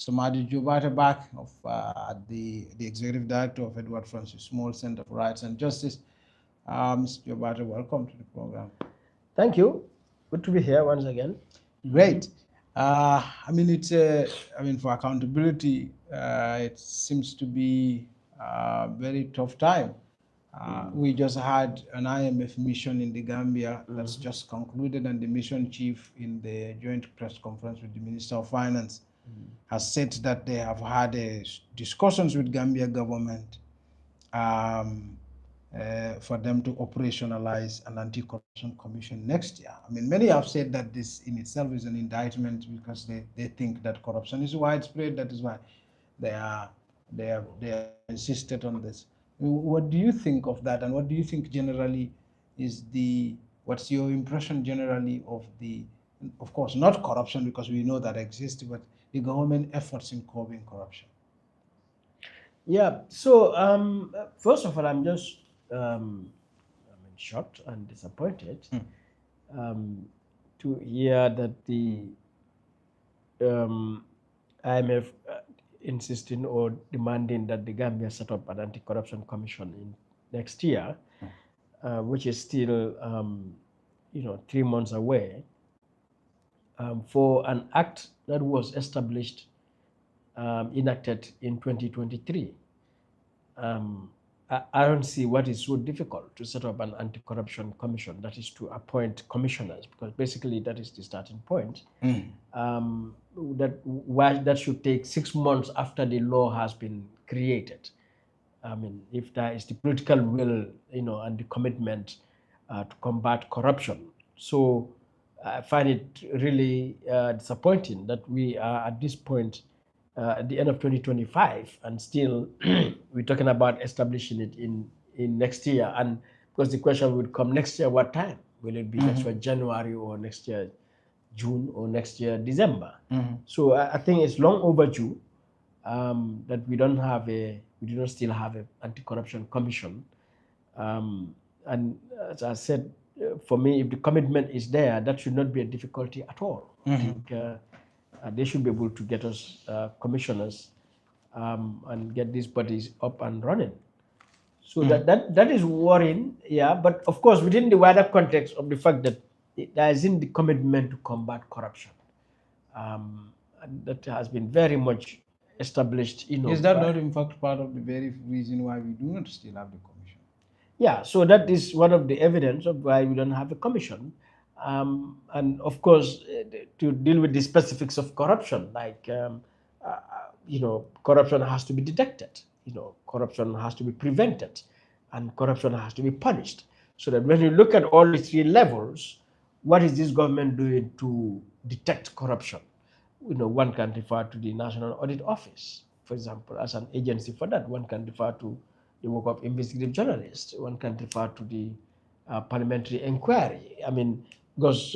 Somadi Jubata back of the Executive Director of Edward Francis Small Center for Rights and Justice. Mr. Jubata, welcome to the program. Thank you. Good to be here once again. Great. I mean, for accountability, it seems to be a very tough time. We just had an IMF mission in the Gambia that's just concluded, and the mission chief in the joint press conference with the Minister of Finance has said that they have had discussions with Gambia government um, for them to operationalize an anti-corruption commission next year. I mean, many have said that this in itself is an indictment because they think that corruption is widespread. That is why they are they have insisted on this. What do you think of that, and what do you think generally is what's your impression generally of of course, not corruption because we know that exists, but the government efforts in curbing corruption? Yeah. So first of all, I'm just shocked and disappointed to hear that the IMF insisting or demanding that the Gambia set up an anti-corruption commission in next year, which is still 3 months away, for an act that was established, enacted in 2023. I don't see what is so difficult to set up an anti-corruption commission, that is to appoint commissioners, because basically that is the starting point. That should take 6 months after the law has been created. I mean, if there is the political will, and the commitment to combat corruption. So I find it really disappointing that we are at this point at the end of 2025 and still we're talking about establishing it in next year. And because the question would come next year, what time? Will it be next year January, or next year June, or next year December? So I think it's long overdue that we do not still have an anti-corruption commission. And as I said, for me, if the commitment is there, that should not be a difficulty at all. I think they should be able to get us commissioners and get these bodies up and running. So that is worrying, yeah. But of course, within the wider context of the fact that there isn't the commitment to combat corruption, and that has been very much established. Is that not, in fact, part of the very reason why we do not still have the commission? Yeah, so that is one of the evidence of why we don't have a commission. And of course, to deal with the specifics of corruption, like, corruption has to be detected, corruption has to be prevented, and corruption has to be punished. So that when you look at all the three levels, what is this government doing to detect corruption? One can refer to the National Audit Office, for example, as an agency for that. One can refer to the work of investigative journalists. One can refer to the parliamentary inquiry. I mean, because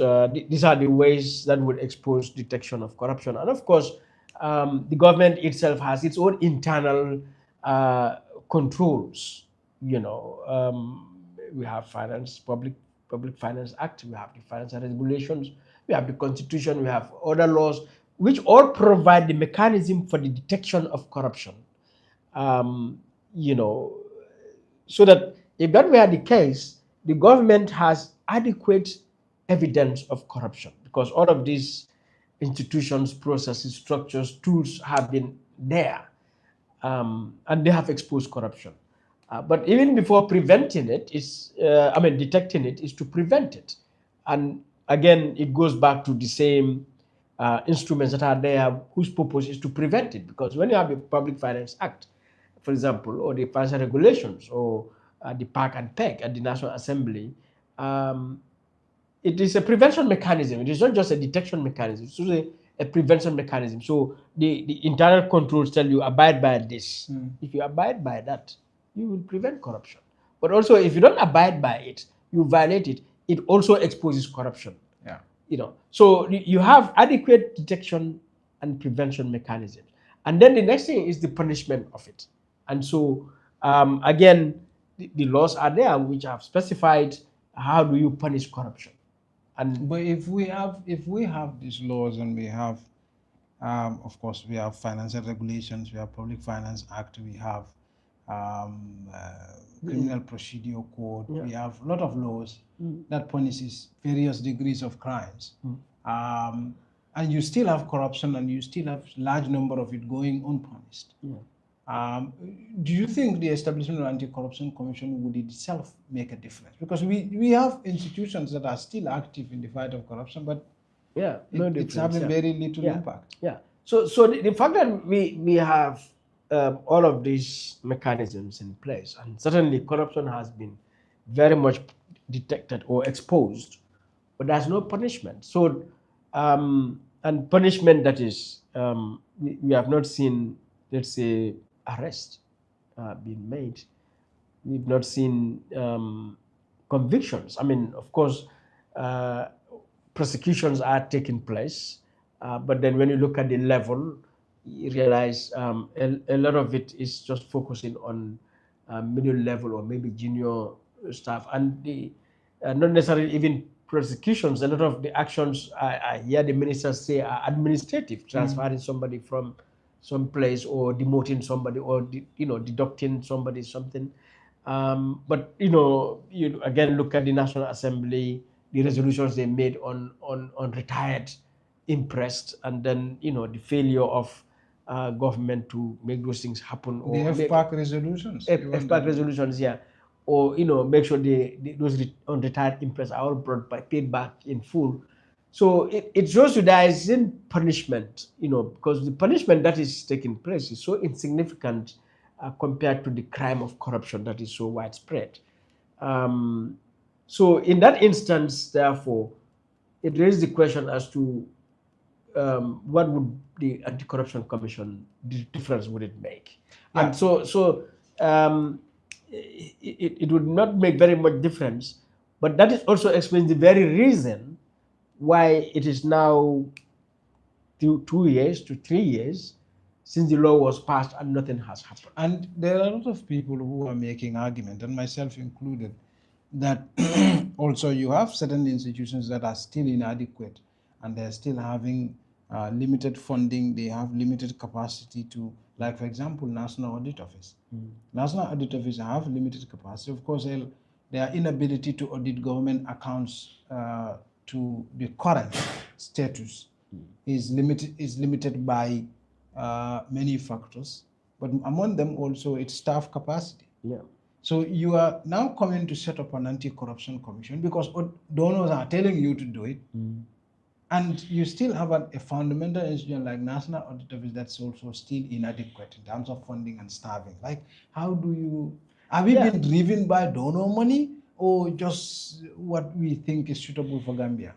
these are the ways that would expose detection of corruption. And of course, the government itself has its own internal controls. We have Public Finance Act, we have the financial regulations, we have the Constitution, we have other laws, which all provide the mechanism for the detection of corruption. So that if that were the case, the government has adequate evidence of corruption, because all of these institutions, processes, structures, tools have been there, and they have exposed corruption. But even before preventing it, detecting it is to prevent it. And again, it goes back to the same instruments that are there whose purpose is to prevent it. Because when you have the Public Finance Act, for example, or the financial regulations, or the PAC and PEG at the National Assembly, it is a prevention mechanism. It is not just a detection mechanism. It's also a prevention mechanism. So the internal controls tell you, abide by this. If you abide by that, you will prevent corruption. But also, if you don't abide by it, you violate it, it also exposes corruption. Yeah. So you have adequate detection and prevention mechanisms. And then the next thing is the punishment of it. And so, again, the laws are there which have specified how do you punish corruption. But if we have these laws, and we have Of course, we have financial regulations, we have Public Finance Act, we have um, uh, Criminal Procedure Code, Yeah. we have a lot of laws that punishes various degrees of crimes. Um, and you still have corruption and you still have large number of it going unpunished. Yeah. Um, do you think the establishment of anti-corruption commission would itself make a difference? Because we have institutions that are still active in the fight of corruption, but Yeah, no it's difference. having Yeah, very little yeah, impact. yeah. So the fact that we have all of these mechanisms in place, and certainly corruption has been very much detected or exposed, but there's no punishment. So and punishment that is we have not seen, let's say, arrest being made. We've not seen convictions. I mean, of course, uh, prosecutions are taking place, but then when you look at the level, you realize a lot of it is just focusing on middle level or maybe junior staff, and the not necessarily even prosecutions. A lot of the actions I hear the ministers say are administrative, transferring somebody from some place or demoting somebody or deducting somebody something. But you again look at the National Assembly, the resolutions they made on retired impressed, and then the failure of government to make those things happen The or make FPAC resolutions, even expact the resolutions, yeah, or make sure those unretired impress are all paid back in full. So it shows you there isn't punishment, because the punishment that is taking place is so insignificant compared to the crime of corruption that is so widespread. Um, so in that instance, therefore, it raises the question as to what would the anti-corruption commission difference would it make? And yeah. so it would not make very much difference, but that is also explains the very reason why it is now 2 years to 3 years since the law was passed and nothing has happened. And there are a lot of people who are making argument, and myself included, that also you have certain institutions that are still inadequate and they're still having limited funding, they have limited capacity to, like for example, National Audit Office. National Audit Office have limited capacity. Of course, their inability to audit government accounts to the current status is limited by many factors, but among them also its staff capacity. Yeah. So you are now coming to set up an anti-corruption commission because donors are telling you to do it, and you still have a fundamental institution like National Audit Office that's also still inadequate in terms of funding and staffing. Like, how do you? Are we Yeah. being driven by donor money or just what we think is suitable for Gambia?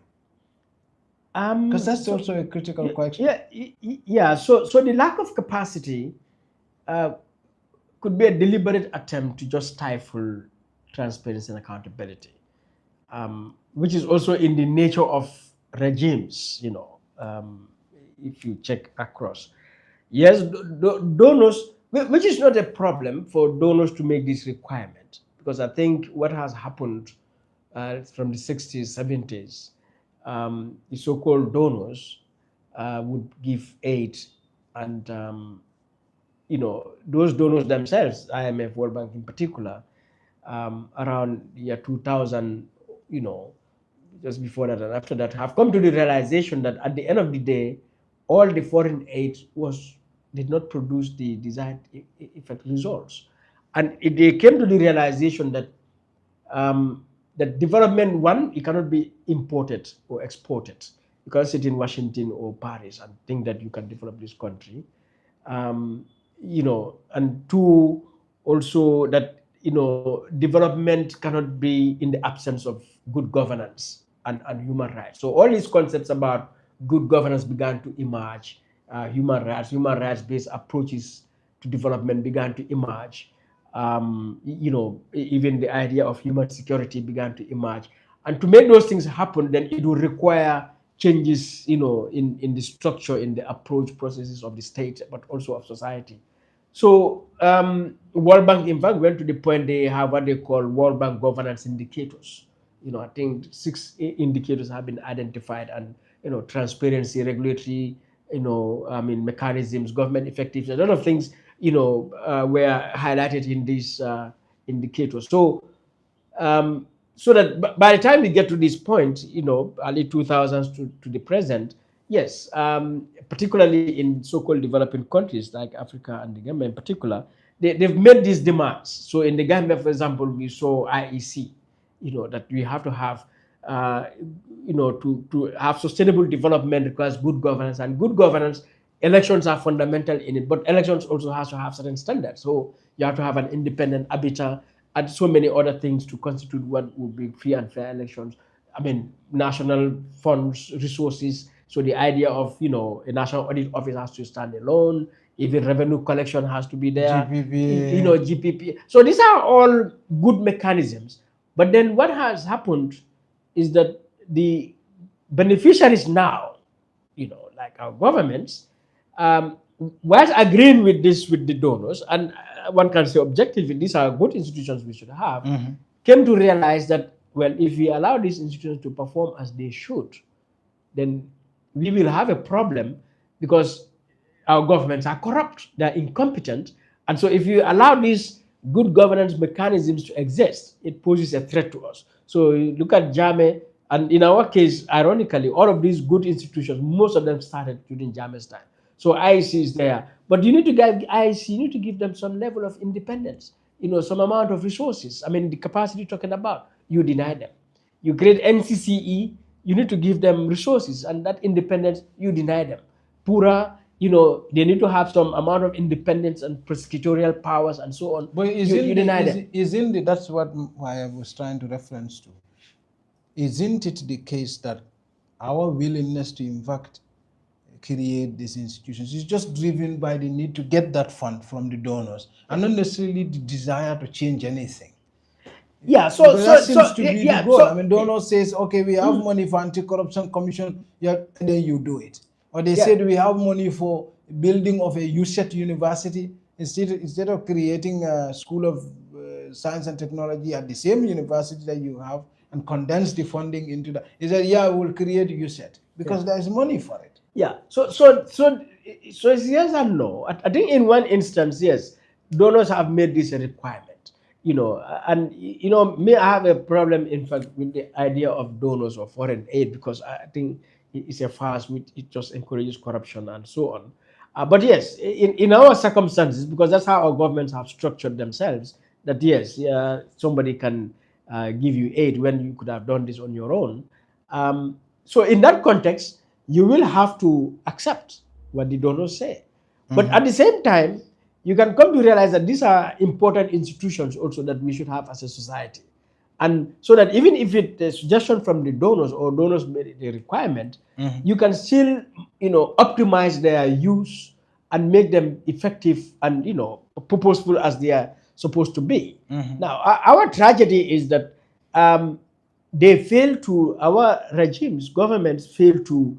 Because that's So also a critical question. yeah, yeah. So the lack of capacity uh, could be a deliberate attempt to just stifle transparency and accountability, which is also in the nature of regimes. If you check across, yes, donors, which is not a problem for donors to make this requirement, because I think what has happened from the 60s, 70s, the so-called donors would give aid, and those donors themselves, IMF, World Bank in particular, around year 2000, just before that and after that, have come to the realization that at the end of the day, all the foreign aid did not produce the desired effect results, and they came to the realization that that development, one, it cannot be imported or exported. You can't sit in Washington or Paris and think that you can develop this country. And two, also that development cannot be in the absence of good governance and human rights. So all these concepts about good governance began to emerge. Human rights based approaches to development began to emerge. Even the idea of human security began to emerge. And to make those things happen, then it will require changes, in the structure, in the approach processes of the state, but also of society. So World Bank, in fact, went to the point they have what they call World Bank governance indicators. I think six indicators have been identified, and transparency, regulatory mechanisms, government effectiveness, a lot of things, were highlighted in these indicators. So that by the time we get to this point, early 2000s to the present, yes, particularly in so-called developing countries like Africa and the Gambia in particular, they've made these demands. So in the Gambia, for example, we saw IEC, that we have to have, to have sustainable development requires good governance, and good governance, elections are fundamental in it, but elections also has to have certain standards. So you have to have an independent arbiter and so many other things to constitute what would be free and fair elections. National funds, resources. So the idea of, a National Audit Office has to stand alone. Even revenue collection has to be there. GPP. GPP. So these are all good mechanisms. But then what has happened is that the beneficiaries now, like our governments, whilst agreeing with this with the donors, and one can say objectively these are good institutions we should have, came to realize that, well, if we allow these institutions to perform as they should, then we will have a problem, because our governments are corrupt, they're incompetent. And so if you allow these good governance mechanisms to exist, it poses a threat to us. So you look at Jame, and in our case, ironically, all of these good institutions, most of them started during Jame's time. So IEC is there, but you need to give IEC, you need to give them some level of independence, some amount of resources. The capacity you're talking about, you deny them. You create NCCE, you need to give them resources, and that independence, you deny them. Pura, they need to have some amount of independence and prosecutorial powers and so on. But you deny them. That's what I was trying to reference to. Isn't it the case that our willingness to, in fact, create these institutions is just driven by the need to get that fund from the donors, and not necessarily the desire to change anything? Yeah, that seems to be the goal. Donor says, okay, we have money for anti-corruption commission, yeah, and then you do it. Or they said we have money for building of a USET university. Instead of creating a school of science and technology at the same university that you have and condense the funding into that, he said, yeah, we'll create USET because there is money for it. Yeah. So it's yes and no. I think in one instance, yes, donors have made this a requirement. And me, I have a problem, in fact, with the idea of donors or foreign aid, because I think it's a farce. It just encourages corruption and so on. But yes, in our circumstances, because that's how our governments have structured themselves, that yes, somebody can give you aid when you could have done this on your own. So in that context, you will have to accept what the donors say. But at the same time, you can come to realize that these are important institutions also that we should have as a society. And so that even if it's a suggestion from the donors or donors made it a requirement, you can still, optimize their use and make them effective and, purposeful as they are supposed to be. Now, our tragedy is that our regimes, governments fail to,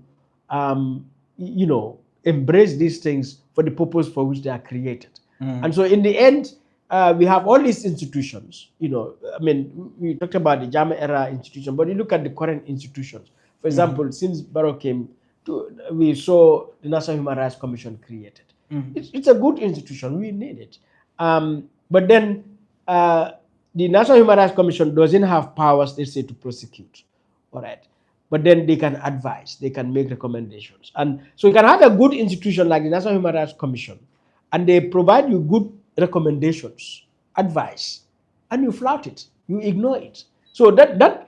embrace these things for the purpose for which they are created. And so in the end, we have all these institutions, we talked about the Jama era institution, but you look at the current institutions. For example, since Barrow came, we saw the National Human Rights Commission created. It's a good institution, we need it. But then the National Human Rights Commission doesn't have powers, let's say, to prosecute, all right? But then they can advise, they can make recommendations. And so you can have a good institution like the National Human Rights Commission, and they provide you good recommendations, advice, and you flout it, you ignore it. So that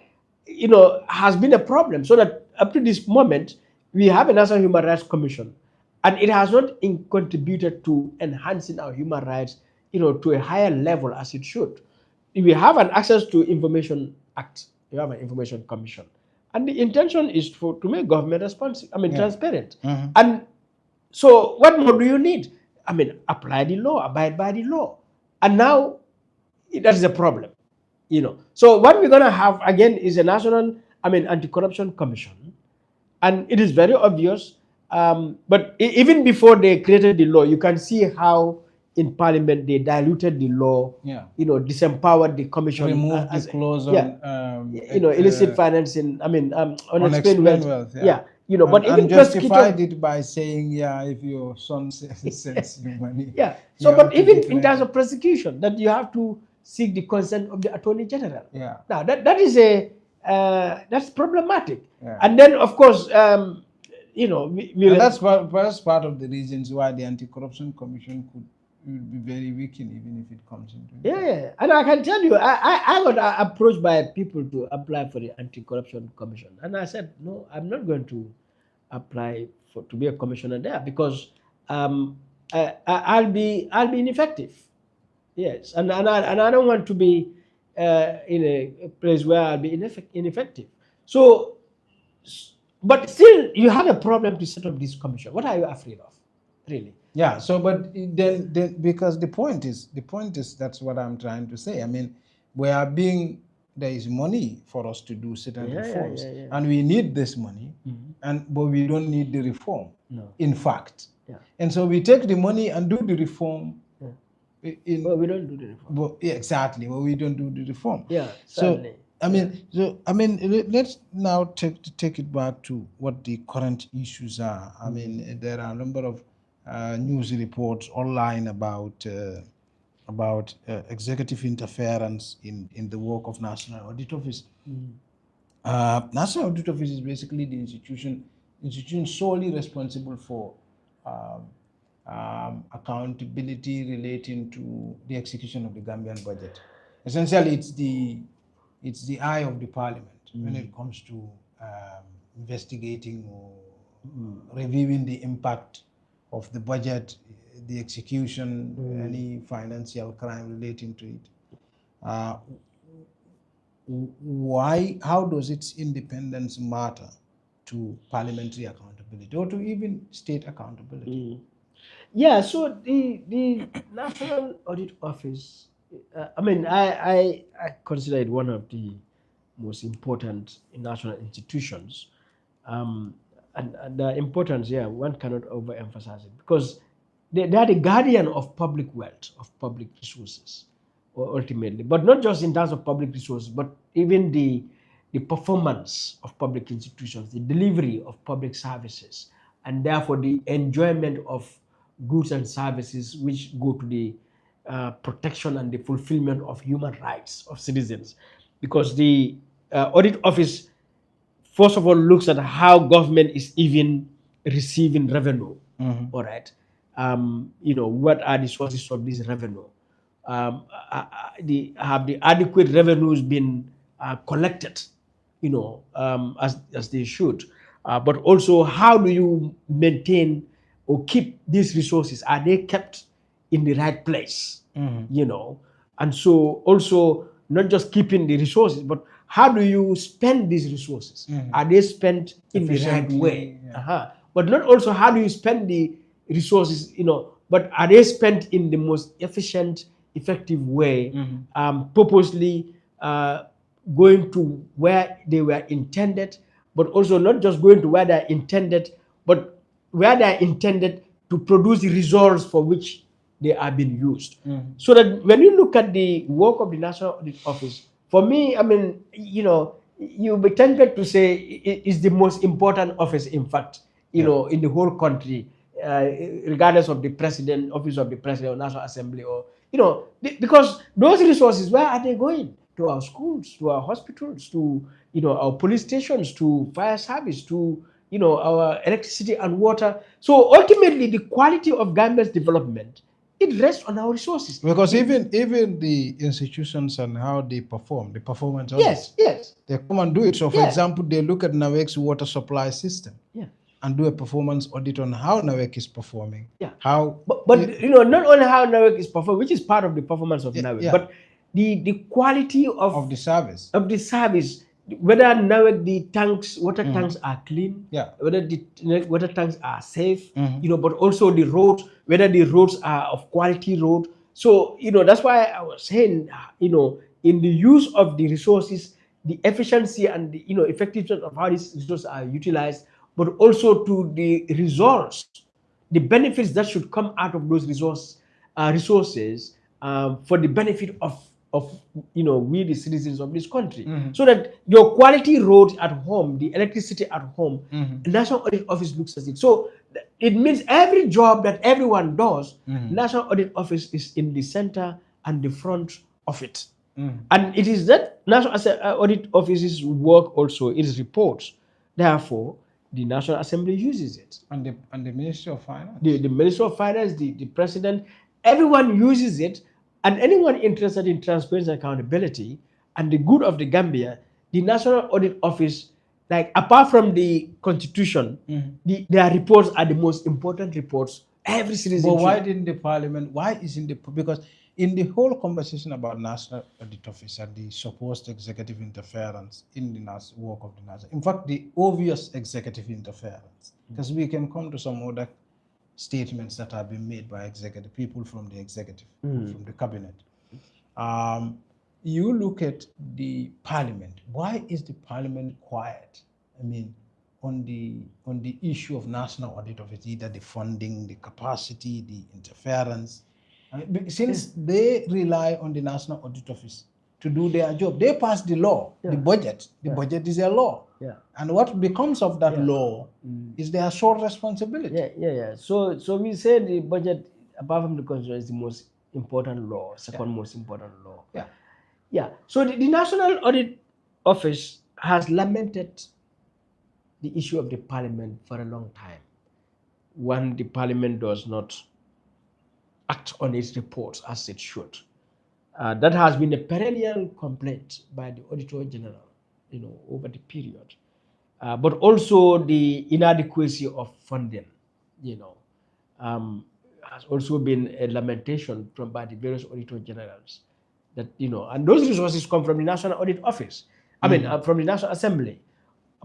has been a problem. So that up to this moment, we have a National Human Rights Commission, and it has not contributed to enhancing our human rights, to a higher level as it should. We have an Access to Information Act, we have an Information Commission, and the intention is to make government transparent. And so what more do you need? Apply the law, abide by the law. And now that is a problem, So what we're going to have again is a national, anti-corruption commission. And it is very obvious. But even before they created the law, you can see how in Parliament they diluted the law, disempowered the commission. Removed the clause on illicit financing, unexplained wealth. But and even prosecutor, justified it by saying, yeah, if your son sends you money, yeah. you So, have but to even in declare terms it. of prosecution, that you have to seek the consent of the attorney general. Yeah, Now, that is a that's problematic. yeah. And then, of course, And we'll that's part of the reasons why the Anti-Corruption Commission will be very weakened even if it comes into yeah, effect. yeah. And I can tell you, I got approached by people to apply for the Anti-Corruption Commission, and I said, no, I'm not going to apply for to be a commissioner there because I'll be ineffective. Yes, and I don't want to be in a place where I'll be ineffective. So, but still, you have a problem to set up this commission. What are you afraid of, really? Yeah. So, but then because the point is that's what I'm trying to say. I mean, we are being there is money for us to do certain Yeah, yeah, reforms, yeah, yeah. and we need this money, but we don't need the reform. No. In fact, Yeah. and so we take the money and do the reform Yeah. in Well, we don't do the reform. But yeah, exactly. Well, we don't do the reform. Yeah, So sadly. Yeah. let's now take it back to what the current issues are. I mean, there are a number of news reports online about executive interference in the work of National Audit Office. National Audit Office is basically the institution solely responsible for um, accountability relating to the execution of the Gambian budget. Essentially, it's the eye of the parliament when it comes to investigating or reviewing the impact of the budget, the execution, any financial crime relating to it. Uh, how does its independence matter to parliamentary accountability or to even state accountability? Yeah, so the National Audit Office, I mean, I consider it one of the most important national institutions. Um, and the importance, yeah, one cannot overemphasize it because they are the guardian of public wealth, of public resources, ultimately. But not just in terms of public resources, but even the performance of public institutions, the delivery of public services, and therefore the enjoyment of goods and services which go to the protection and the fulfillment of human rights of citizens. Because the audit office first of all looks at how government is even receiving revenue. All right. What are the sources of this revenue? Have the adequate revenues been collected, as they should? But also, how do you maintain or keep these resources? Are they kept in the right place? You know, and so also not just keeping the resources, but how do you spend these resources? Are they spent in the right way? Efficiently, yeah. But not also how do you spend the resources, but are they spent in the most efficient, effective way, purposely going to where they were intended, but also not just going to where they're intended, but where they're intended to produce the results for which they are being used. So that when you look at the work of the National Audit Office, for me, I mean, you'll be tempted to say it's the most important office, in fact, in the whole country, regardless of the president, office of the president, or National Assembly, or, because those resources, where are they going? To our schools, to our hospitals, to, our police stations, to fire service, to, our electricity and water. So ultimately, the quality of Gambia's development, it rests on our resources. Because even the institutions and how they perform, the performance Yes, audits, yes, they come and do it. So, for yeah, example, they look at NAWEC's water supply system yeah, and do a performance audit on how NAWEC is performing. yeah. How, But not only how NAWEC is performed, which is part of the performance of NAWEC, yeah, but the quality of the service. of the service, whether NAWEC the tanks, water tanks are clean, Yeah. whether the water tanks are safe, but also the roads, whether the roads are of quality road. So, that's why I was saying, in the use of the resources, the efficiency and the, effectiveness of how these resources are utilized, but also to the results, the benefits that should come out of those resources for the benefit of of we the citizens of this country, so that your quality roads at home, the electricity at home, the National Audit Office looks at it. So it means every job that everyone does, National Audit Office is in the center and the front of it. And it is that National Audit Office's work also, its reports. Therefore, the National Assembly uses it. And the Ministry of Finance. The Minister of Finance, the President, everyone uses it. And anyone interested in transparency and accountability and the good of the Gambia, the National Audit Office, like apart from the Constitution, their reports are the most important reports every citizen. But why didn't the Parliament? Why isn't the because in the whole conversation about National Audit Office and the supposed executive interference in the work of the National, in fact, the obvious executive interference, because we can come to some other statements that have been made by executive people from the executive, from the cabinet. You look at the Parliament. Why is the Parliament quiet? I mean, on the issue of National Audit Office, either the funding, the capacity, the interference. Since they rely on the National Audit Office to do their job, they pass the law, the budget. The budget is a law. And what becomes of that law is their sole responsibility. So we say the budget, apart from the Constitution, is the most important law, second most important law. So the National Audit Office has lamented the issue of the Parliament for a long time. When the Parliament does not act on its reports as it should. That has been a perennial complaint by the Auditor General, over the period. But also the inadequacy of funding, has also been a lamentation by the various Auditor Generals that, and those resources come from the National Audit Office, from the National Assembly.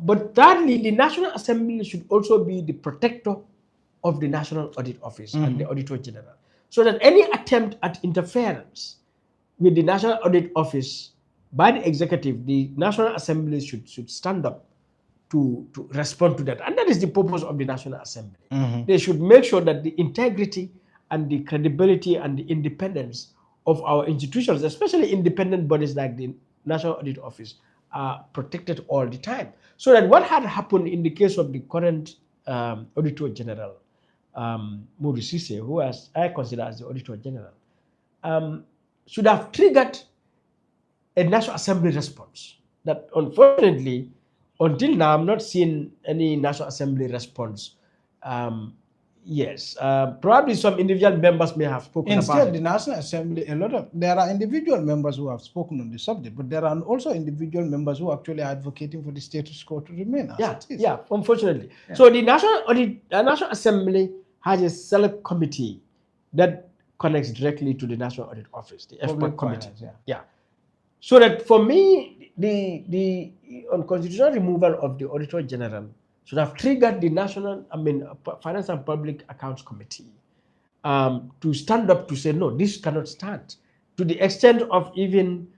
But thirdly, the National Assembly should also be the protector of the National Audit Office and the Auditor General, so that any attempt at interference with the National Audit Office by the executive, the National Assembly should stand up to respond to that. And that is the purpose of the National Assembly. They should make sure that the integrity and the credibility and the independence of our institutions, especially independent bodies like the National Audit Office, are protected all the time. So that what had happened in the case of the current Auditor General, Modu Sise, who I consider as the Auditor General, should have triggered a National Assembly response. That unfortunately, until now, I'm not seeing any National Assembly response. Probably some individual members may have spoken about it. Instead, the National Assembly, there are individual members who have spoken on the subject, but there are also individual members who are actually advocating for the status quo to remain as it is. Unfortunately. So the National Assembly has a select committee that connects directly to the National Audit Office, the expert committee. So that for me, the unconstitutional removal of the Auditor General should have triggered the Finance and Public Accounts Committee to stand up to say, no, this cannot stand, to the extent of even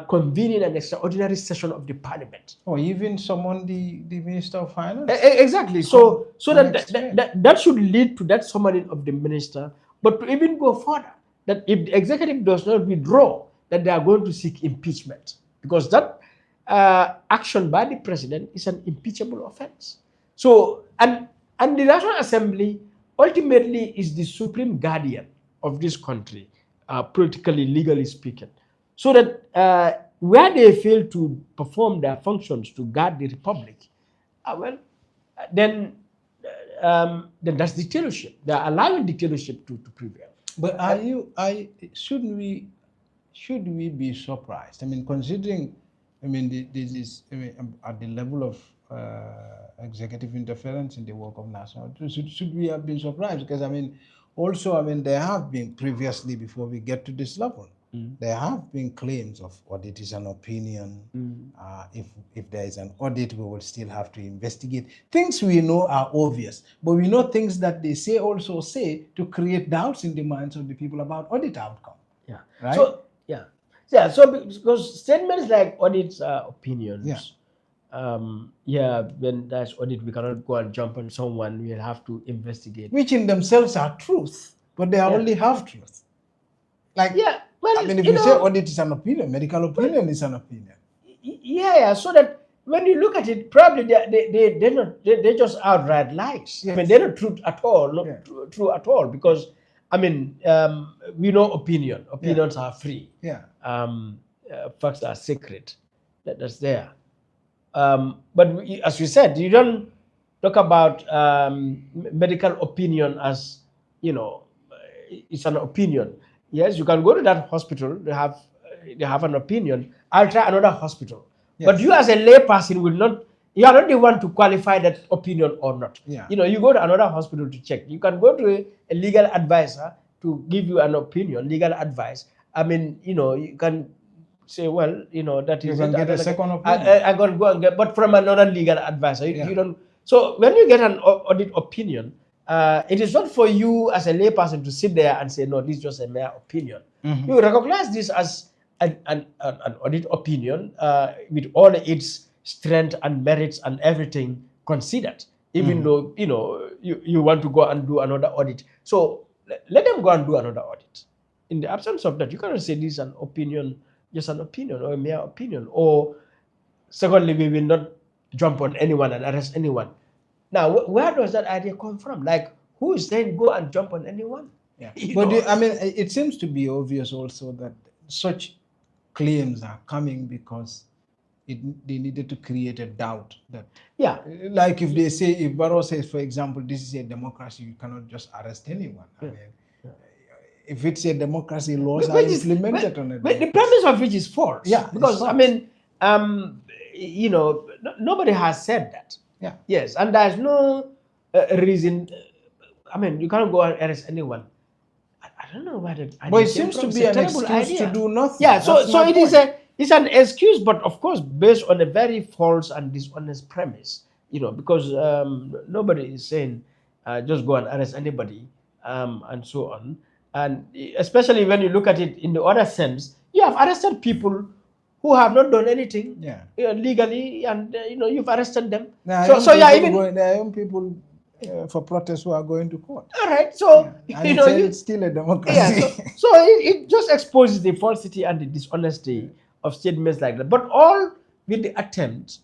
convening an extraordinary session of the Parliament. Or even summon the Minister of Finance. Exactly. So that should lead to that summoning of the Minister, but to even go further, that if the executive does not withdraw, that they are going to seek impeachment, because that action by the President is an impeachable offense. So, and the National Assembly ultimately is the supreme guardian of this country, politically, legally speaking. So that where they fail to perform their functions to guard the Republic, then that's dictatorship. They are allowing dictatorship to prevail. But should we be surprised? Considering, this is at the level of executive interference in the work of national. Should we have been surprised? Because there have been previously, before we get to this level, there have been claims of audit is an opinion. If there is an audit, we will still have to investigate. Things we know are obvious, but we know things that they also say to create doubts in the minds of the people about audit outcome. Right? So because statements like audits are opinions. When there's audit, we cannot go and jump on someone. We'll have to investigate. Which in themselves are truth, but they are only half truth. Like, Yeah, well, I mean, if you you say know, audit is an opinion, medical well, opinion is an opinion. yeah, so that when you look at it, probably they're not, they're just outright lies. I mean, Yes. they're not truth at all, not Yeah. true at all, Yeah. because, I mean, we know Yeah. opinions are free, Yeah. facts are sacred, that's there. But as you said, you don't talk about medical opinion as, you know, it's an opinion. Yes, you can go to that hospital. They have an opinion. I'll try another hospital. But you Yes. as a lay person will not. You are not the one to qualify that opinion or not. Yeah. You know, you go to another hospital to check. You can go to a legal advisor to give you an opinion, legal advice. I mean, you know, you can say, well, you know, that You is it. can I get a don't second opinion. I got to go and get, but from another legal advisor. You Yeah. don't. So when you get an audit opinion, it is not for you as a layperson to sit there and say, no, this is just a mere opinion. Mm-hmm. You recognize this as an audit opinion with all its strength and merits and everything considered, even Mm-hmm. though, you know, you want to go and do another audit. So let them go and do another audit. In the absence of that, you cannot say this is an opinion, just an opinion or a mere opinion. Or secondly, we will not jump on anyone and arrest anyone. Now, where does that idea come from? Like, who is saying go and jump on anyone? Yeah. You But know, I mean, it seems to be obvious also that such claims are coming because they needed to create a doubt that, yeah, like if they say, if Barrow says, for example, this is a democracy, you cannot just arrest anyone. I yeah. mean, Yeah. if it's a democracy, laws are Which is, implemented on a the democracy. premise of which is false. Yeah, it's Because, I false. mean, you know, nobody has said that. Yeah. Yes, and there's no reason. I mean, you can't go and arrest anyone. I don't know where that But idea it came seems from. to It's be a an terrible excuse idea. to do nothing. Yeah, so That's my it is point. it's an excuse, but of course based on a very false and dishonest premise. You know, because nobody is saying just go and arrest anybody, and so on. And especially when you look at it in the other sense, you have arrested people who have not done anything Yeah. legally, and you know, you've arrested them. There So yeah, even are young people for protests who are going to court. all right. Yeah. So And you it's, know, you it's still a yeah. democracy. So it just exposes the falsity and the dishonesty of statements like that. But all with the attempt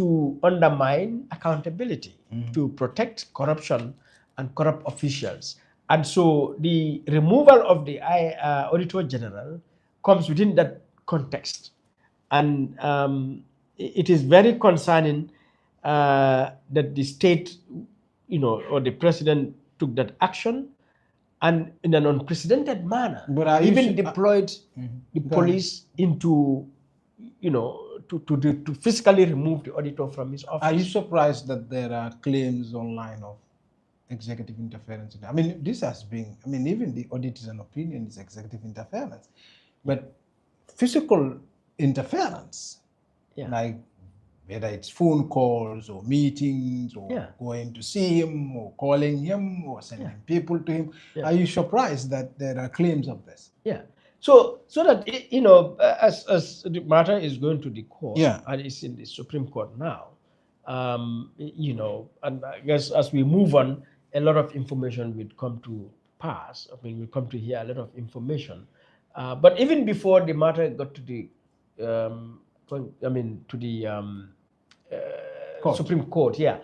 to undermine accountability, to protect corruption and corrupt officials. And so the removal of the Auditor General comes within that context. And it is very concerning that the state, you know, or the president took that action and in an unprecedented manner, But are you even su- deployed the Go ahead. police into, you know, to physically remove the auditor from his office. Are you surprised that there are claims online of executive interference? I mean, this has been, I mean, even the audit is an opinion, is executive interference. But physical interference, Yeah. like whether it's phone calls or meetings or Yeah. going to see him or calling him or sending Yeah. people to him, Yeah. are you surprised that there are claims of this? Yeah. So that you know, as the matter is going to the court, Yeah. and it's in the Supreme Court now, you know, and I guess as we move on, a lot of information will come to pass. I mean, we'll come to hear a lot of information. But even before the matter got to the, to the Court. Supreme Court, yeah,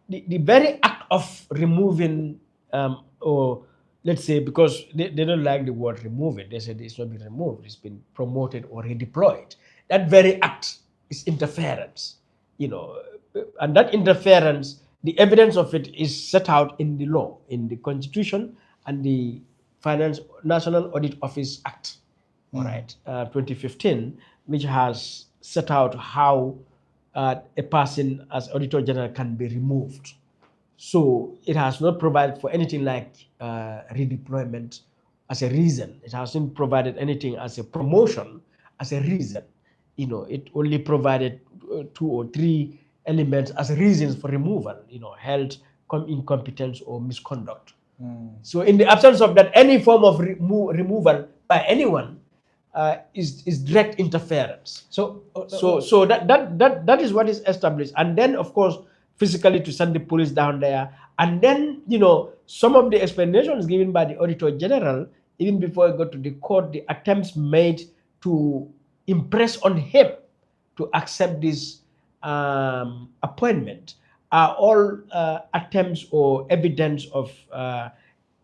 the very act of removing, or let's say, because they don't like the word remove it, they said it's not been removed, it's been promoted or redeployed. That very act is interference, you know, and that interference, the evidence of it is set out in the law, in the Constitution and the National Audit Office Act, all right, 2015, which has set out how a person as Auditor General can be removed. So it has not provided for anything like redeployment as a reason. It hasn't provided anything as a promotion as a reason. You know, it only provided 2 or 3 elements as reasons for removal. You know, health, incompetence, or misconduct. So in the absence of that, any form of removal by anyone is direct interference. So that is what is established, and then of course physically to send the police down there, and then you know some of the explanations given by the Auditor General even before he got to the court, the attempts made to impress on him to accept this appointment are all attempts or evidence of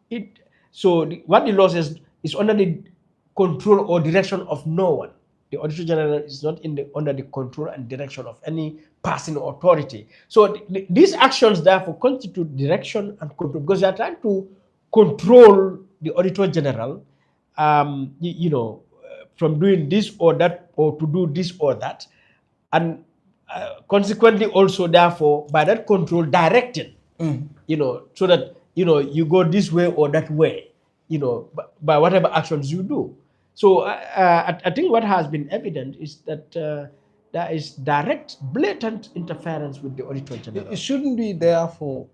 it. So what the law says is under the control or direction of no one. The Auditor General is not under the control and direction of any person or authority. So these actions therefore constitute direction and control because they are trying to control the Auditor General, from doing this or that or to do this or that, and consequently also therefore by that control directing, so that you go this way or that way, by whatever actions you do. So I think what has been evident is that there is direct, blatant interference with the Auditor It General. shouldn't be therefore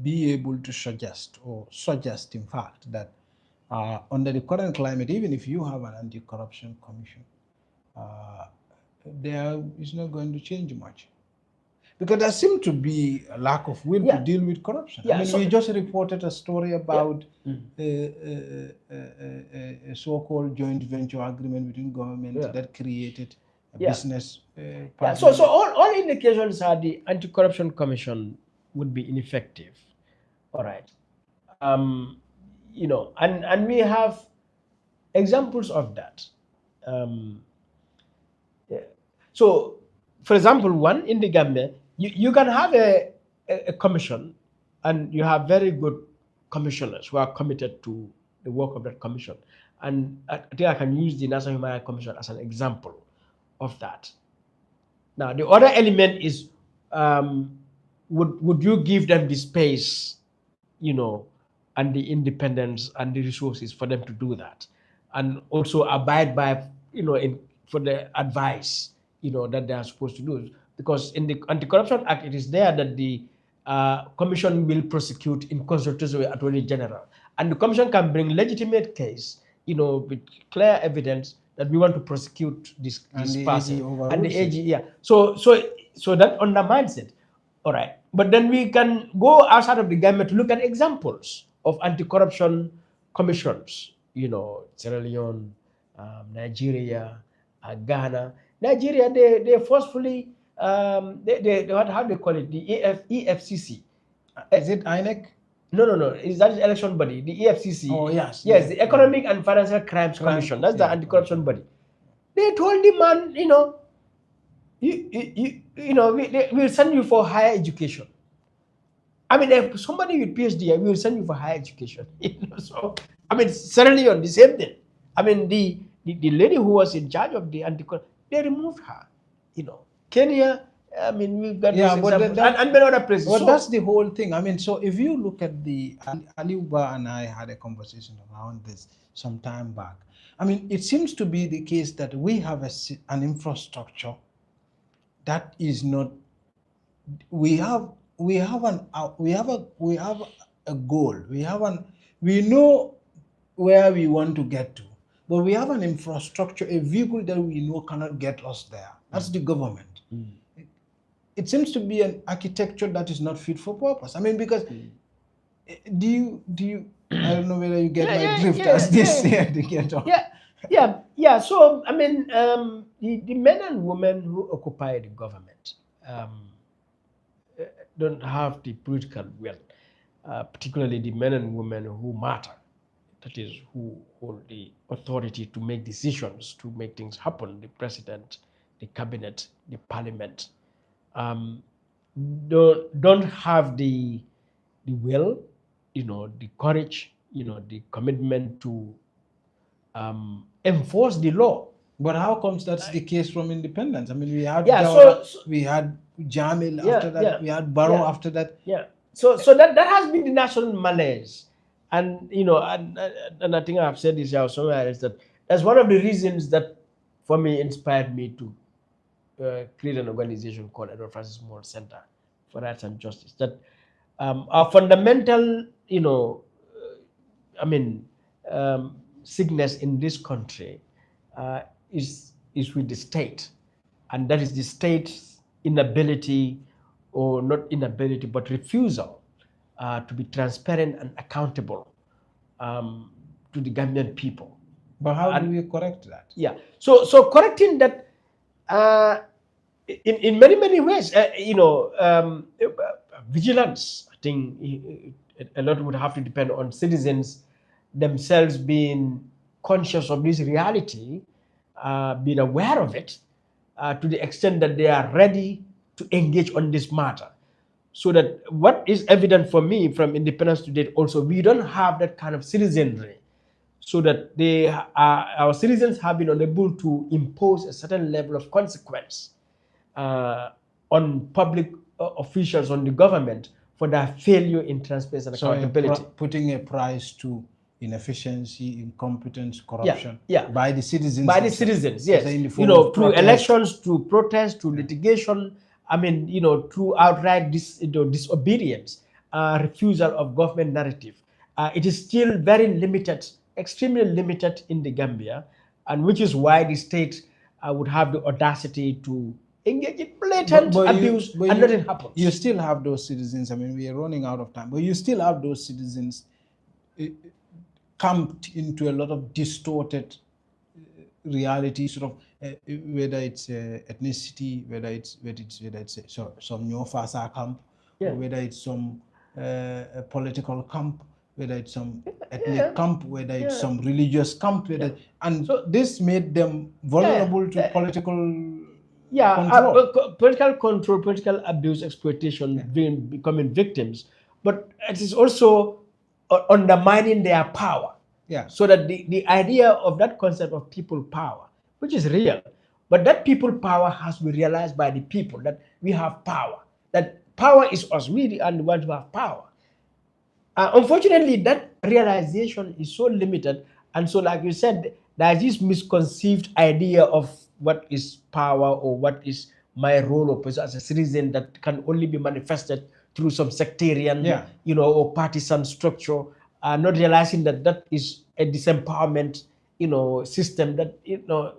be able to suggest, in fact, that under the current climate, even if you have an anti-corruption commission, uh, there is not going to change much. Because there seems to be a lack of will to deal with corruption. I mean, we just reported a story about a so-called joint venture agreement between government that created a business partner. So all indications are the Anti-Corruption Commission would be ineffective. All right. And we have examples of that. So, for example, one in the Gambia, you can have a commission, and you have very good commissioners who are committed to the work of that commission. And I think I can use the National Human Rights Commission as an example of that. Now, the other element is, would you give them the space, and the independence and the resources for them to do that, and also abide by, for the advice, that they are supposed to do. Because in the Anti-Corruption Act, it is there that the commission will prosecute in consultation with Attorney General, and the commission can bring legitimate case, with clear evidence that we want to prosecute this person, and the AG, So that undermines it. All right, but then we can go outside of the government to look at examples of anti-corruption commissions. Sierra Leone, Nigeria, Ghana. Nigeria, they forcefully, how do they call it? The EFCC. Is it INEC? No. Is that the election body? The EFCC. Oh, yes. Yes, the Economic and Financial Crimes Commission. That's the anti-corruption body. They told the man, we'll send you for higher education. I mean, if somebody with PhD, we will send you for higher education. So, I mean, certainly on the same thing. I mean, the lady who was in charge of the anti-corruption, they removed her. Kenya, I mean, we've got and many other places. But that's the whole thing. I mean, so if you look at the Ali Uba and I had a conversation around this some time back. I mean, it seems to be the case that we have an infrastructure that is not. We have a goal. We know where we want to get to, but we have an infrastructure, a vehicle that we know cannot get us there. That's the government. It seems to be an architecture that is not fit for purpose. I mean, because do you? I don't know whether you get my drift as this here to get on. Yeah. So I mean, the men and women who occupy the government don't have the political will, particularly the men and women who matter. That is, who hold the authority to make decisions, to make things happen. The president, the cabinet, the parliament. Don't have the will, the courage, the commitment to enforce the law. But how comes that's the case from independence? I mean, we had we had Jamil after that, we had Barrow after that. So that has been the national malaise, and and I think I've said this here somewhere, is that that's one of the reasons that, for me, inspired me to create an organization called Edward Francis Moore Center for Rights and Justice. That our fundamental, sickness in this country is with the state, and that is the state's inability, or not inability, but refusal to be transparent and accountable to the Gambian people. But how do And we correct that? yeah, so correcting that uh, in many ways, vigilance. I think a lot would have to depend on citizens themselves being conscious of this reality, being aware of it, to the extent that they are ready to engage on this matter. So that what is evident for me from independence to date, also we don't have that kind of citizenry, so that our citizens have been unable to impose a certain level of consequence uh, on public officials, on the government, for their failure in transparency and So accountability. putting a price to inefficiency, incompetence, Yeah, corruption yeah. by the citizens By the themselves, citizens, so yes. in the form of Through protest. elections, through protests, through litigation. I mean, through outright disobedience, refusal of government narrative. It is still very limited, extremely limited in the Gambia, and which is why the state would have the audacity to engage in blatant abuse, and nothing you happens. still have those citizens. I mean, we are running out of time, but you still have those citizens camped into a lot of distorted reality, sort of whether it's ethnicity, whether it's some Nyofasa camp, Yeah, or whether it's some a political camp, whether it's some yeah, ethnic camp, whether it's yeah, some religious camp, yeah. and So this made them yeah, vulnerable to political yeah, control. political control, political abuse, exploitation, becoming victims, but it is also undermining their power. Yeah. So that the idea of that concept of people power, which is real, but that people power has to be realized by the people, that we have power, that power is us, we the only ones who have power. Unfortunately, that realization is so limited, and so, like you said, there's this misconceived idea of what is power, or what is my role or position as a citizen, that can only be manifested through some sectarian, Yeah. or partisan structure, not realizing that that is a disempowerment, system that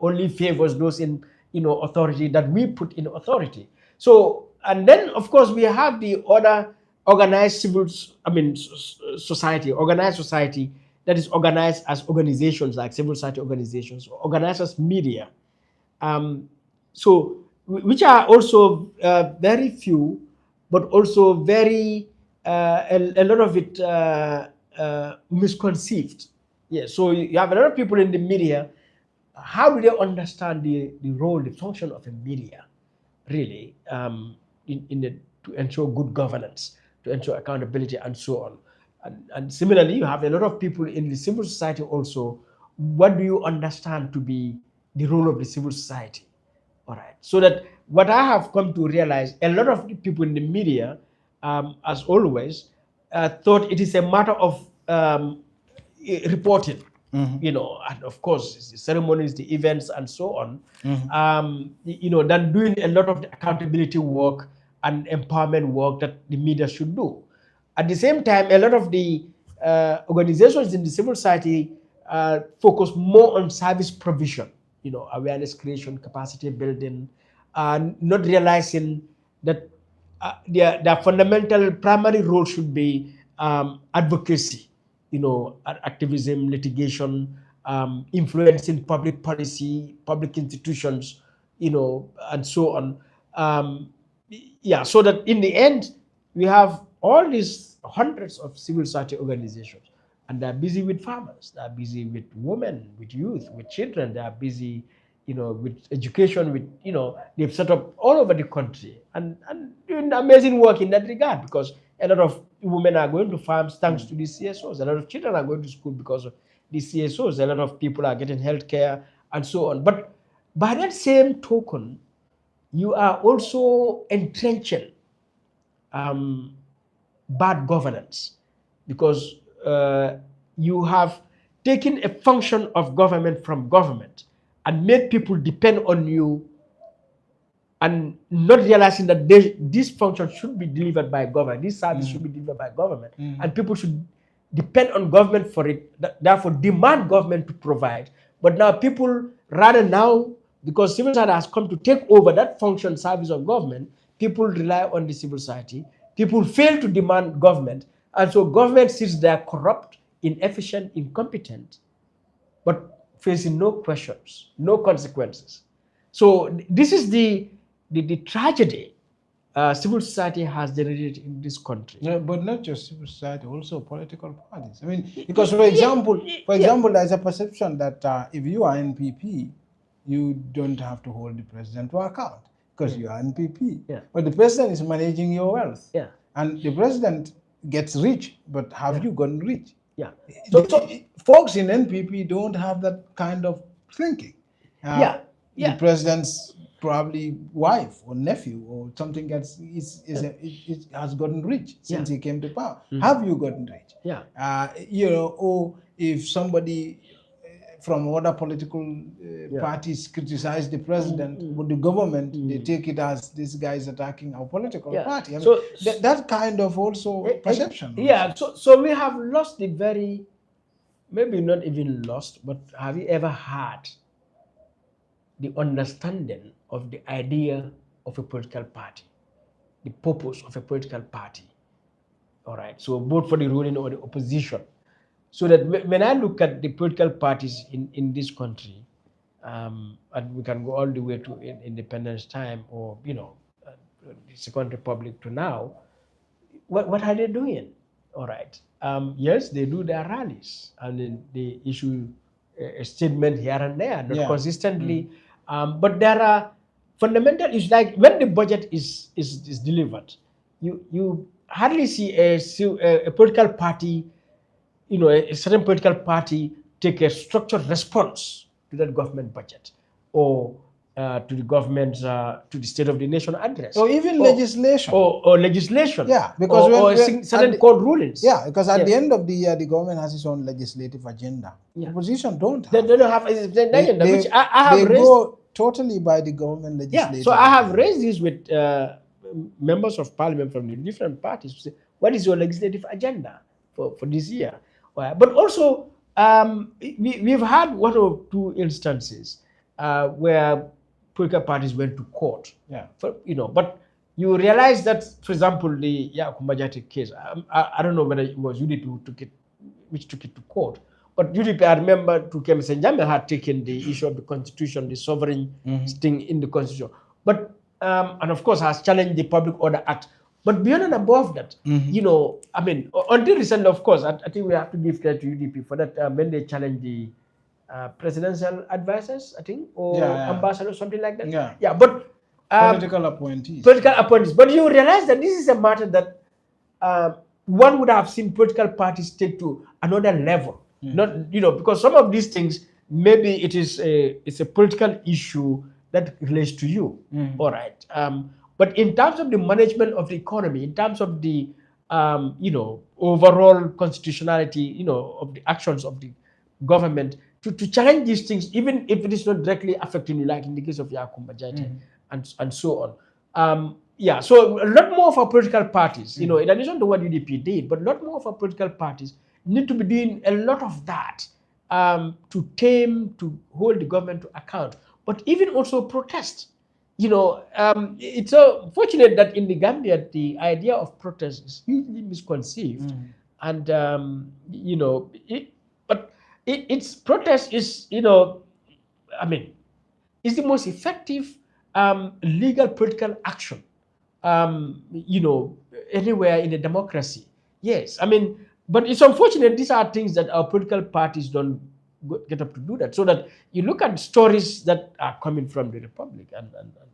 only favors those in authority, that we put in authority. So, and then of course we have the other organized civil, society, organized society, that is organized as organizations like civil society organizations, organized as media, um, so which are also very few, but also very a lot of it misconceived. Yeah, so you have a lot of people in the media. How do they understand the role, the function of a media, really, to ensure good governance, to ensure accountability, and so on. And similarly, you have a lot of people in the civil society also. What do you understand to be the role of the civil society? All right. So that what I have come to realize, a lot of the people in the media, as always, thought it is a matter of reporting, and of course, it's the ceremonies, the events, and so on, than doing a lot of the accountability work and empowerment work that the media should do. At the same time, a lot of the organizations in the civil society focus more on service provision, awareness creation, capacity building, and not realizing that their fundamental primary role should be advocacy, activism, litigation, influencing public policy, public institutions, and so on. Um, yeah, so that in the end, we have all these hundreds of civil society organizations, and they're busy with farmers, they're busy with women, with youth, with children, they're busy, with education, with, they've set up all over the country, and doing amazing work in that regard, because a lot of women are going to farms thanks to the CSOs, a lot of children are going to school because of the CSOs, a lot of people are getting health care, and so on. But by that same token, you are also entrenching um, bad governance, because you have taken a function of government from government and made people depend on you, and not realizing that this function should be delivered by government, this service should be delivered by government, and people should depend on government for it, therefore demand government to provide. But now people, rather now, because civil society has come to take over that function, service of government, people rely on the civil society, people fail to demand government, and so government sits there corrupt, inefficient, incompetent, but facing no questions, no consequences. So this is the tragedy civil society has generated in this country. Yeah, but not just civil society, also political parties. I mean, because Yeah, for yeah, example, there's a perception that if you are NPP, you don't have to hold the president to account because yeah, you are NPP. yeah, But the president is managing your wealth, yeah, and the president gets rich. But have yeah, you gotten rich? yeah. So Folks in NPP don't have that kind of thinking. yeah, The yeah, president's probably wife or nephew or something has gotten rich yeah, since he came to power. mm, Have you gotten rich? yeah, Or if somebody from other political yeah. parties criticize the Mm, president, mm, but the government, they mm. take it as this guy is attacking our political Yeah. party. I mean, So that kind of also perception also. yeah. So we have lost the very, maybe not even lost, but have you ever had the understanding of the idea of a political party, the purpose of a political party? All right. So both for the ruling or the opposition. So that when I look at the political parties in this country, and we can go all the way to independence time, or the Second Republic to now, what are they doing? All right. Yes, they do their rallies and then they issue a statement here and there, not Yeah. consistently. But there are fundamental issues, like when the budget is delivered, you hardly see a political party, a certain political party take a structured response to that government budget, or to the government's to the State of the Nation address, Or even or legislation. or legislation, Yeah, because certain court rulings. yeah, because at Yeah, the end of the year, the government has its own legislative agenda. yeah. Opposition don't They have don't that. have a They, agenda, which they, I have they raised. go totally by the government Yeah, legislative so I have agenda. raised this with members of parliament from the different parties to say, what is your legislative agenda for this year? But also, we've had one or two instances where political parties went to court. Yeah. But you realize that, for example, the Yakumbajati case, I don't know whether it was UDP who took it, which took it to court. But UDP, I remember Tukem Senjame had taken the issue of the constitution, the sovereign thing in the constitution. But, and of course, has challenged the Public Order Act. But beyond and above that, I mean, until recently, of course, I think we have to give credit to UDP for that when they challenged the presidential advisors, I think, or ambassadors, something like that. Yeah. Yeah, but Political appointees. political appointees. But you realize that this is a matter that one would have seen political parties take to another level. Not, because some of these things, maybe it's a political issue that relates to you. All right. But in terms of the management of the economy, in terms of the overall constitutionality, of the actions of the government, to challenge these things, even if it is not directly affecting you, like in the case of Yakumba Jati and so on. Yeah, so a lot more of our political parties, in addition to what UDP did, but a lot more of our political parties need to be doing a lot of that to hold the government to account, but even also protest. It's so fortunate that in the Gambia, the idea of protest is hugely misconceived. And, its protest is, I mean, is the most effective legal political action, anywhere in a democracy. Yes, I mean, but it's unfortunate these are things that our political parties don't get up to do that. So that you look at stories that are coming from the Republic and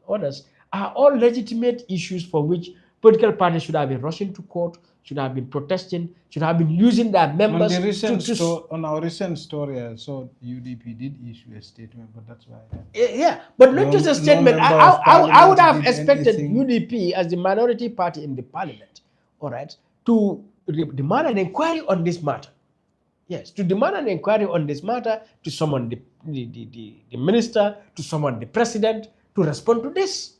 others are all legitimate issues for which political parties should have been rushing to court, should have been protesting, should have been using their members. On our recent story, I saw UDP did issue a statement, but that's why. Yeah, but not just a statement. I would have expected UDP as the minority party in the parliament, all right, to demand an inquiry on this matter. Yes, to demand an inquiry on this matter, to summon the minister, to summon the president, to respond to this.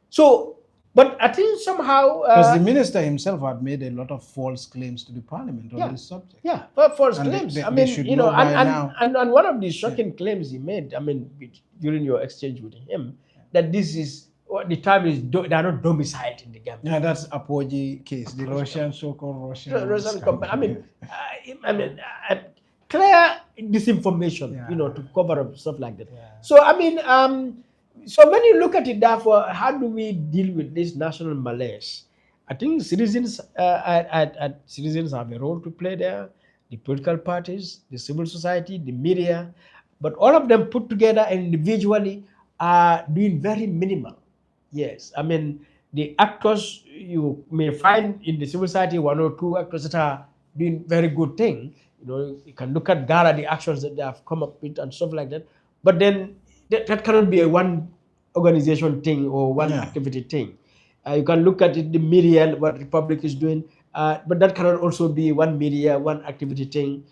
So, but I think somehow... because the minister himself had made a lot of false claims to the parliament on this subject. Yeah, false claims. And one of the shocking claims he made, I mean, during your exchange with him, that this is the time is they are not domiciled in the Gambia. Yeah, that's Apogee case, the Russian, so-called Russian Russian company. I scandal. mean, clear disinformation, Yeah, to cover up stuff like that. yeah, So I mean, so when you look at it, therefore, how do we deal with this national malaise? I think citizens, citizens have a role to play there. The political parties, the civil society, the media, but all of them put together and individually are doing very minimal. Yes, I mean the actors you may find in the civil society, one or two actors that are doing very good thing. You can look at Ghana, the actions that they have come up with and stuff like that. But then that cannot be a one organization thing or one yeah. activity thing. You can look at it, the media, what Republic is doing, but that cannot also be one media, one activity thing.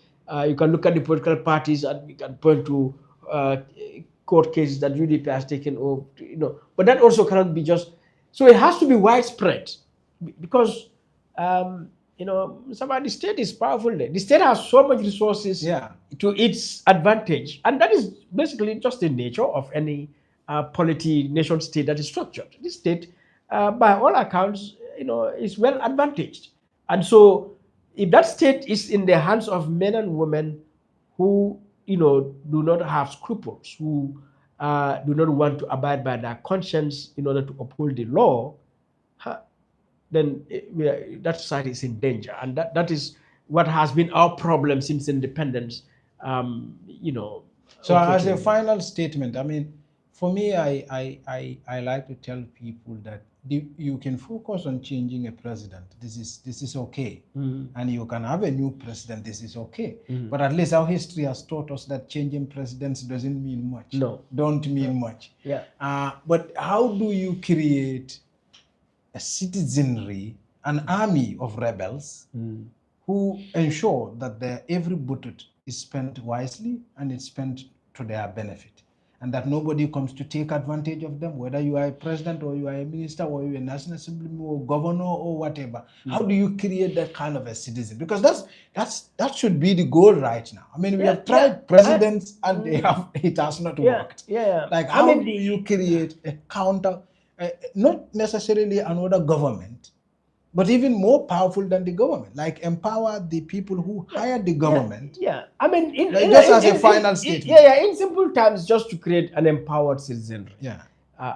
You can look at the political parties and we can point to uh, court cases that UDP has taken, or but that also cannot be just. So it has to be widespread, because the state is powerful. The state has so much resources Yeah. to its advantage, and that is basically just the nature of any polity nation state that is structured. This state, by all accounts, is well advantaged, and so if that state is in the hands of men and women who do not have scruples, who do not want to abide by their conscience in order to uphold the law, then that society is in danger, and that is what has been our problem since independence. So as a Unfortunately. final statement, I mean, for me, I like to tell people that you can focus on changing a president. This is okay, and you can have a new president. This is okay, but at least our history has taught us that changing presidents doesn't mean much. No. Don't mean much. Yeah. But how do you create a citizenry, an army of rebels who ensure that every budget is spent wisely and it's spent to their benefit, and that nobody comes to take advantage of them, whether you are a president or you are a minister or you are a national assembly or governor or whatever. How do you create that kind of a citizen? Because that should be the goal right now. I mean, we have tried presidents and it has not worked. Yeah. Like, I how mean, do you create a counter, not necessarily another government, but even more powerful than the government, like empower the people who hired the government. Yeah. I mean, Like, just as a final statement. yeah. In simple terms, just to create an empowered citizenry, Yeah.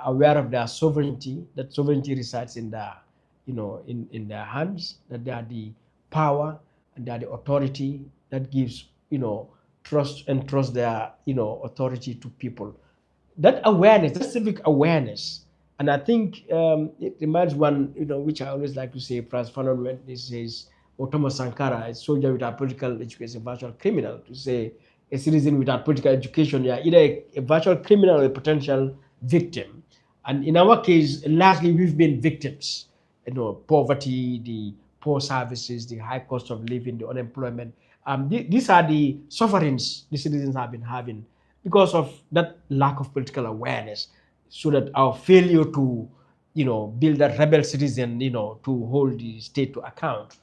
aware of their sovereignty. That sovereignty resides in their, in their hands. That they are the power and they are the authority that gives, trust their, authority to people. That awareness, that civic awareness, and I think it reminds one, which I always like to say, Franz Fanon, when he says, or Thomas Sankara, a soldier without political education, a virtual criminal. To say a citizen without political education, yeah, either a virtual criminal or a potential victim. And in our case, largely we've been victims. Poverty, the poor services, the high cost of living, the unemployment. These are the sufferings the citizens have been having because of that lack of political awareness, so that our failure to build a rebel citizen, to hold the state to account.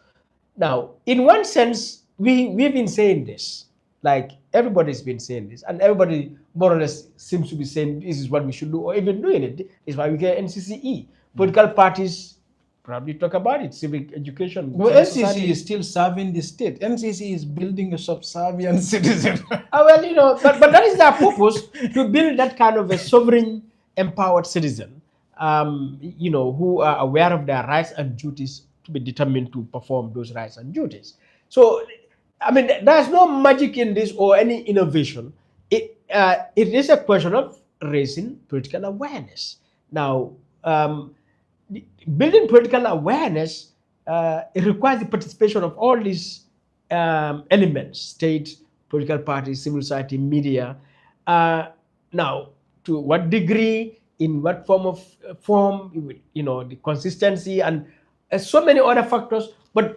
Now, in one sense, we've been saying this, like everybody's been saying this, and everybody more or less seems to be saying this is what we should do, or even doing it. Is why we get NCCE. Political parties probably talk about it, civic education. Well, civil NCC society. is still serving the state. NCC is building a subservient citizen. Well, but that is their purpose, to build that kind of a sovereign, empowered citizen, who are aware of their rights and duties, to be determined to perform those rights and duties. So, I mean, there's no magic in this or any innovation. It is a question of raising political awareness. Now, building political awareness, it requires the participation of all these elements: state, political parties, civil society, media. Now, to what degree, in what form, the consistency, and so many other factors. But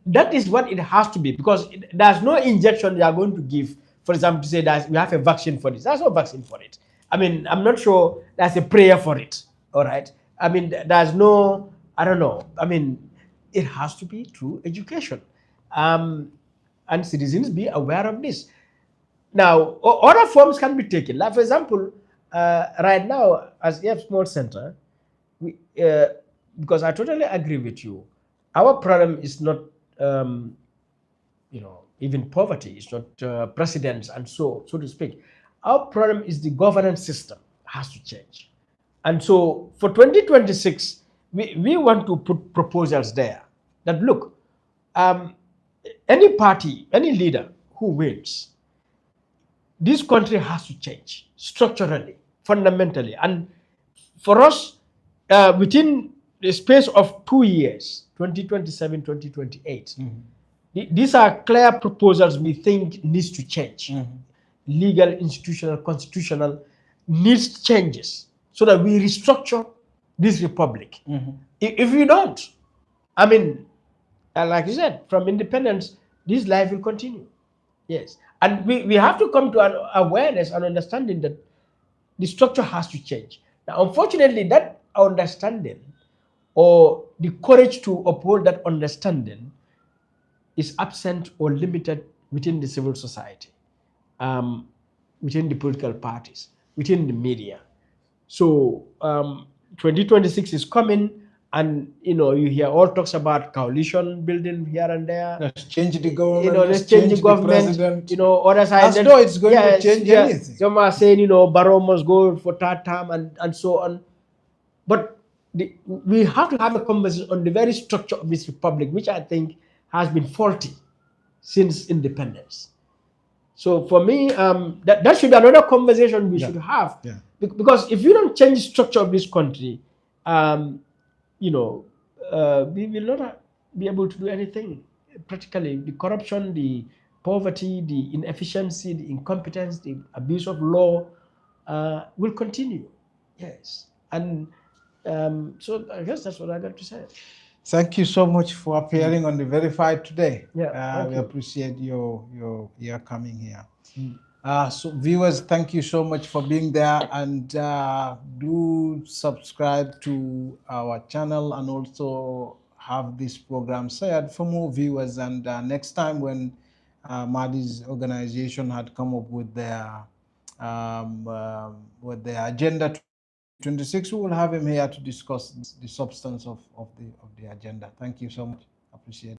that is what it has to be, because there's no injection they are going to give. For example, to say that we have a vaccine for this. There's no vaccine for it. I mean, I'm not sure there's a prayer for it. All right. I mean, there's no, I don't know. I mean, it has to be through education. And citizens be aware of this. Now, other forms can be taken. Like, for example, right now, as EF Small Center, we, because I totally agree with you. Our problem is not, even poverty. It's not presidents and so to speak. Our problem is the governance system has to change. And so for 2026, we want to put proposals there that look, um, any party, any leader who wins, this country has to change structurally, fundamentally. And for us, within the space of 2 years, 2027, 2028, these are clear proposals we think needs to change. Legal, institutional, constitutional needs changes so that we restructure this republic. If we don't, I mean, like you said, from independence, this life will continue. Yes. And we have to come to an awareness and understanding that the structure has to change. Now, unfortunately, that understanding or the courage to uphold that understanding is absent or limited within the civil society, um, within the political parties, within the media. So 2026 is coming, and you hear all talks about coalition building here and there. Let's change the government. Let's Let's change the change the government. president. Others are As though it's going to change anything. some are saying Barrow must go for third term and so on. But we have to have a conversation on the very structure of this republic, which I think has been faulty since independence. So for me, that should be another conversation we should have. Yeah. Because if you don't change the structure of this country, we will not be able to do anything practically. The corruption, the poverty, the inefficiency, the incompetence, the abuse of law will continue. Yes. And so I guess that's what I got to say. Thank you so much for appearing on the Verified today. Yeah, we you. appreciate your coming here. So viewers, thank you so much for being there, and do subscribe to our channel and also have this program shared for more viewers. And next time when Madi's organization had come up with their agenda 2026, we will have him here to discuss the substance of the agenda. Thank you so much. Appreciate it.